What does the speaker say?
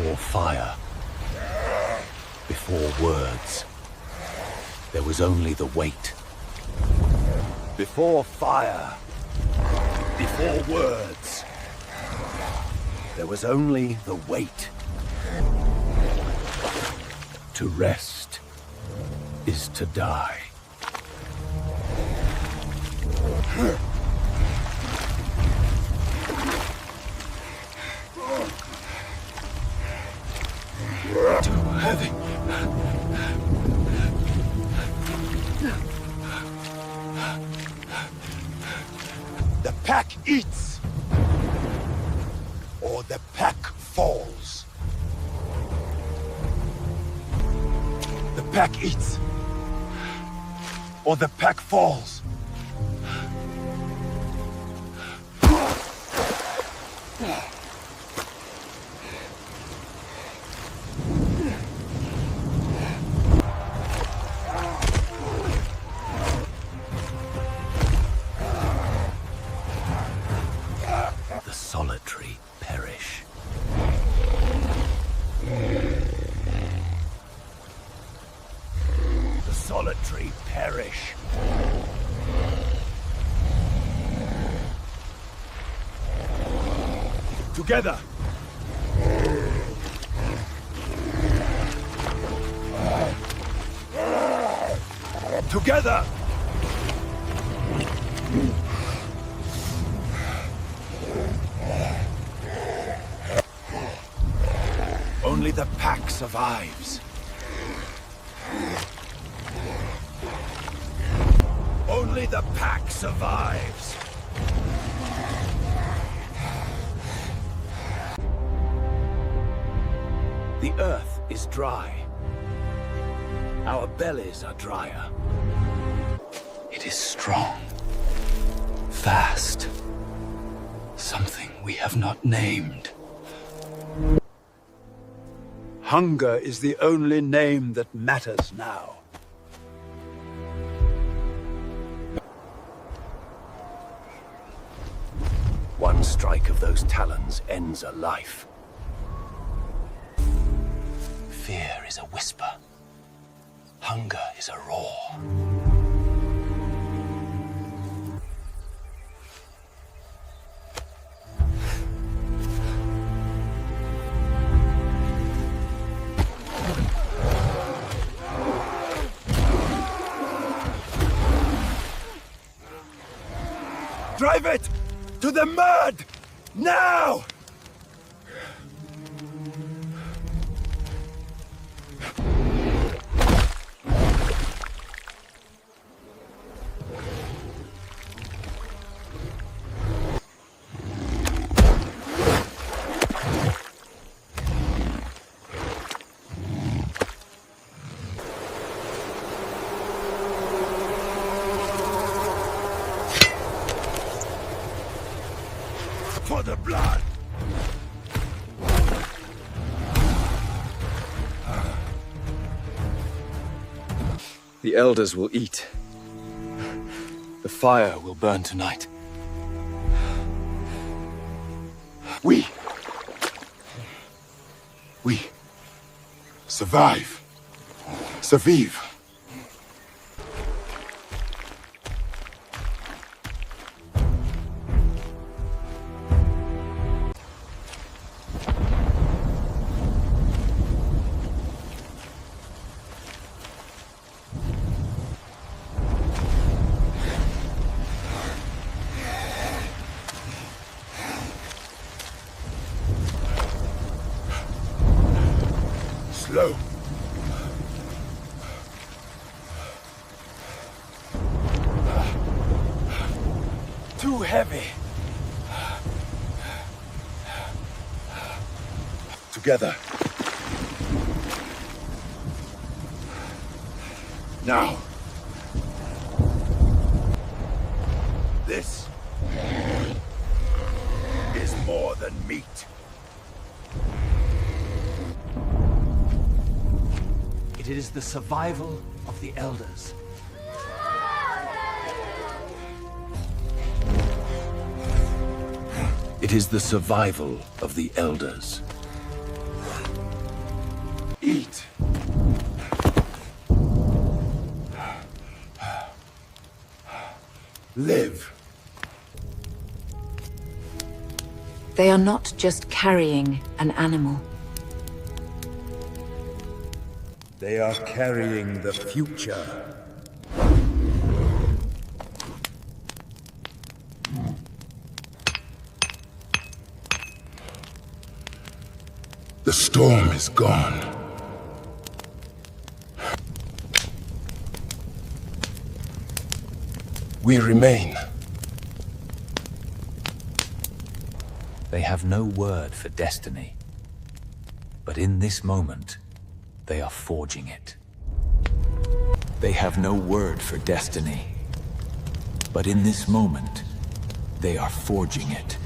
Before fire, before words, there was only the weight. Before fire, before words, there was only the weight. To rest is to die. Too heavy. The pack eats, or the pack falls. The pack eats, or the pack falls. The solitary perish. The solitary perish. Together. Together. Only the pack survives. Only the pack survives. The earth is dry. Our bellies are drier. It is strong. Fast. Something we have not named. Hunger is the only name that matters now. One strike of those talons ends a life. Fear is a whisper. Hunger is a roar. Drive it to the mud! Now! For the blood! The elders will eat. The fire will burn tonight. We survive. Survive. Slow. Too heavy. Together. Now. This is more than meat. It is the survival of the elders. It is the survival of the elders. live. They are not just carrying an animal. They are carrying the future. The storm is gone. We remain. They have no word for destiny. But in this moment, they are forging it. They have no word for destiny. But in this moment, they are forging it.